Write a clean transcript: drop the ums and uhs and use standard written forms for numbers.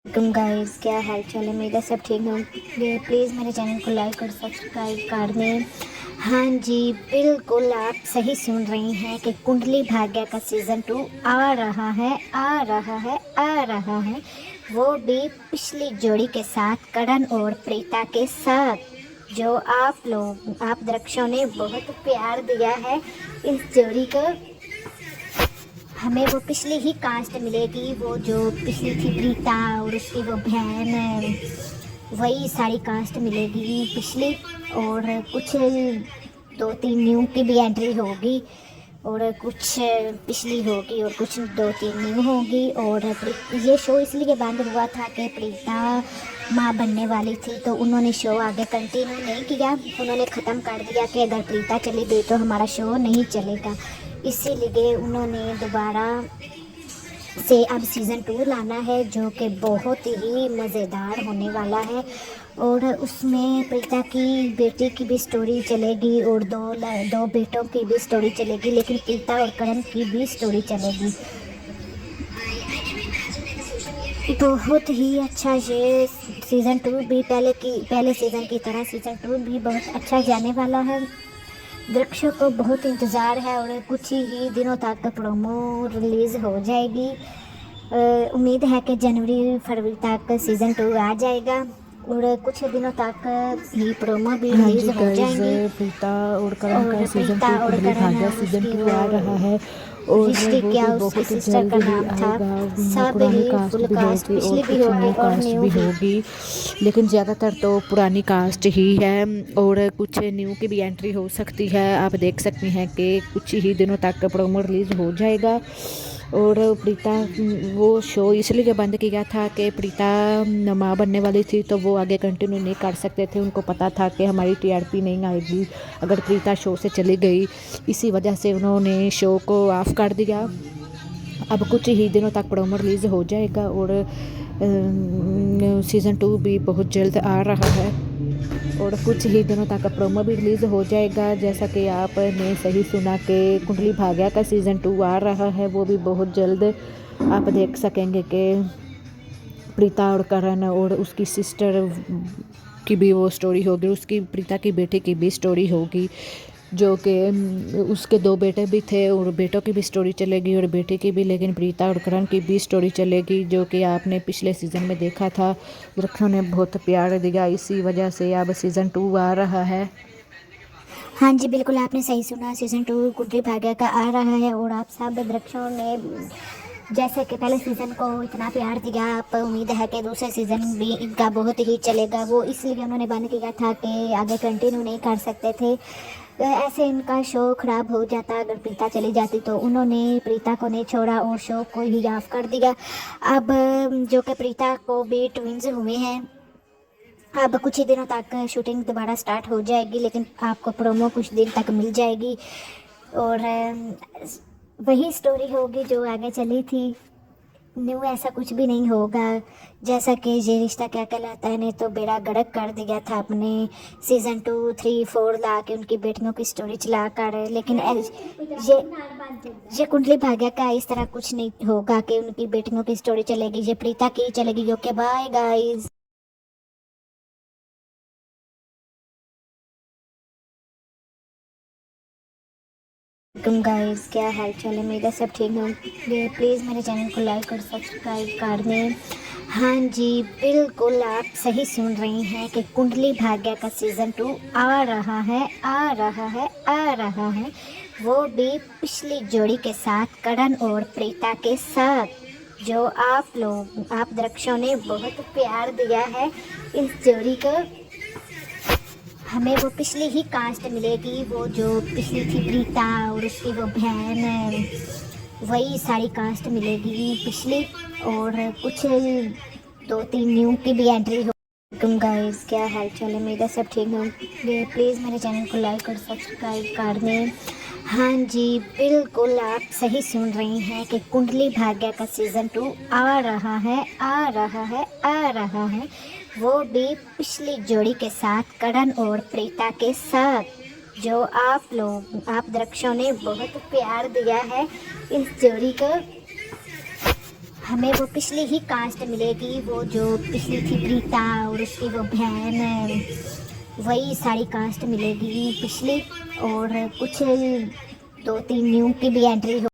तुम गाइस क्या हाल चाल है। मेरा सब ठीक है। प्लीज़ मेरे चैनल को लाइक और सब्सक्राइब कर दें। हाँ जी, बिल्कुल आप सही सुन रही हैं कि कुंडली भाग्य का सीज़न 2 आ रहा है, आ रहा है, आ रहा है। वो भी पिछली जोड़ी के साथ, करण और प्रीता के साथ। जो आप दर्शकों ने बहुत प्यार दिया है इस जोड़ी को। हमें वो पिछली ही कास्ट मिलेगी, वो जो पिछली थी प्रीता और उसकी वो बहन, वही सारी कास्ट मिलेगी पिछली। और कुछ 2-3 न्यू की भी एंट्री होगी और कुछ पिछली होगी और कुछ 2-3 न्यू होगी। और ये शो इसलिए बंद हुआ था कि प्रीता माँ बनने वाली थी, तो उन्होंने शो आगे कंटिन्यू नहीं किया। उन्होंने ख़त्म कर दिया कि अगर प्रीता चली गई तो हमारा शो नहीं चलेगा। इसीलिए उन्होंने दोबारा से अब सीज़न 2 लाना है, जो कि बहुत ही मज़ेदार होने वाला है। और उसमें प्रीता की बेटी की भी स्टोरी चलेगी और दो बेटों की भी स्टोरी चलेगी, लेकिन प्रीता और करण की भी स्टोरी चलेगी। बहुत ही अच्छा ये सीज़न 2 भी पहले सीज़न की तरह सीज़न 2 भी बहुत अच्छा जाने वाला है। दर्शकों को बहुत इंतज़ार है और कुछ ही दिनों तक प्रोमो रिलीज़ हो जाएगी। उम्मीद है कि जनवरी फरवरी तक सीज़न 2 आ जाएगा और कुछ दिनों तक ही प्रोमो भी हाँ रिलीज़ जी हो गाइज, जाएंगी। प्रीता और करण का और सीज़न प्रीता 2 और कुंडली करण भाग्य सीज़न उसकी 2 वो आ रहा है और रिश्ते वो क्या भी उसकी बहुत सिस्टर जल्द का ही नाम था। आएगा। सब पुरानी ही कास्ट फुल भी कास्ट होगी और पिछली भी कुछ होगी न्यू और कास्ट न्यू भी भी। होगी, लेकिन ज़्यादातर तो पुरानी कास्ट ही है और कुछ न्यू की भी एंट्री हो सकती है। आप देख सकती हैं कि कुछ ही दिनों तक प्रोमो रिलीज़ हो जाएगा। और प्रीता वो शो इसलिए बंद किया था कि प्रीता माँ बनने वाली थी, तो वो आगे कंटिन्यू नहीं कर सकते थे। उनको पता था कि हमारी टीआरपी नहीं आएगी अगर प्रीता शो से चली गई। इसी वजह से उन्होंने शो को ऑफ कर दिया। अब कुछ ही दिनों तक प्रोमो रिलीज़ हो जाएगा और सीज़न 2 भी बहुत जल्द आ रहा है और कुछ ही दिनों तक प्रोमो भी रिलीज़ हो जाएगा। जैसा कि आपने सही सुना कि कुंडली भाग्य का सीज़न 2 आ रहा है, वो भी बहुत जल्द आप देख सकेंगे कि प्रीता और करण और उसकी सिस्टर की भी वो स्टोरी होगी, उसकी प्रीता की बेटी की भी स्टोरी होगी, जो कि उसके 2 बेटे भी थे और बेटों की भी स्टोरी चलेगी और बेटे की भी, लेकिन प्रीता और करण की भी स्टोरी चलेगी, जो कि आपने पिछले सीज़न में देखा था। दर्शकों ने बहुत प्यार दिया, इसी वजह से अब सीज़न 2 आ रहा है। हाँ जी, बिल्कुल आपने सही सुना। सीज़न 2 कुंडली भाग्य का आ रहा है और आप सब दर्शकों ने जैसे कि पहले सीज़न को इतना प्यार दिया, आप उम्मीद है कि दूसरा सीज़न भी इनका बहुत ही चलेगा। वो इसलिए उन्होंने बंद किया था कि आगे कंटिन्यू नहीं कर सकते थे। ऐसे इनका शो ख़राब हो जाता अगर प्रीता चली जाती, तो उन्होंने प्रीता को नहीं छोड़ा और शो को ही ऑफ कर दिया। अब जो कि प्रीता को भी ट्विंस हुए हैं, अब कुछ ही दिनों तक शूटिंग दोबारा स्टार्ट हो जाएगी, लेकिन आपको प्रोमो कुछ दिन तक मिल जाएगी और वही स्टोरी होगी जो आगे चली थी। न्यू ऐसा कुछ भी नहीं होगा। जैसा कि ये रिश्ता क्या कहलाता है ने तो बेड़ा गर्क कर दिया था अपने सीज़न 2, 3, 4 ला के उनकी बेटियों की स्टोरी चला कर, लेकिन ये कुंडली भाग्य का इस तरह कुछ नहीं होगा कि उनकी बेटियों की स्टोरी चलेगी। ये प्रीता की चलेगी। Okay, bye guys. तुम गाइस क्या हाल चाल है। मेरा सब ठीक है। प्लीज़ मेरे चैनल को लाइक और सब्सक्राइब कर दें। हाँ जी, बिल्कुल आप सही सुन रही हैं कि कुंडली भाग्य का सीज़न 2 आ रहा है, आ रहा है, आ रहा है। वो भी पिछली जोड़ी के साथ, करण और प्रीता के साथ। जो आप दर्शकों ने बहुत प्यार दिया है इस जोड़ी को। हमें वो पिछली ही कास्ट मिलेगी, वो जो पिछली थी प्रीता और उसकी वो बहन, वही सारी कास्ट मिलेगी पिछली। और कुछ 2-3 न्यू की भी एंट्री हो। तुम गाइस क्या हाल चाल है। मेरा सब ठीक है। प्लीज़ मेरे चैनल को लाइक और सब्सक्राइब कर दें। हाँ जी, बिल्कुल आप सही सुन रही हैं कि कुंडली भाग्य का सीज़न 2 आ रहा है, आ रहा है, आ रहा है। वो भी पिछली जोड़ी के साथ, करण और प्रीता के साथ। जो आप दर्शकों ने बहुत प्यार दिया है इस जोड़ी को। हमें वो पिछली ही कास्ट मिलेगी, वो जो पिछली थी प्रीता और उसकी वो बहन, वही सारी कास्ट मिलेगी पिछली। और कुछ 2-3 न्यू की भी एंट्री हो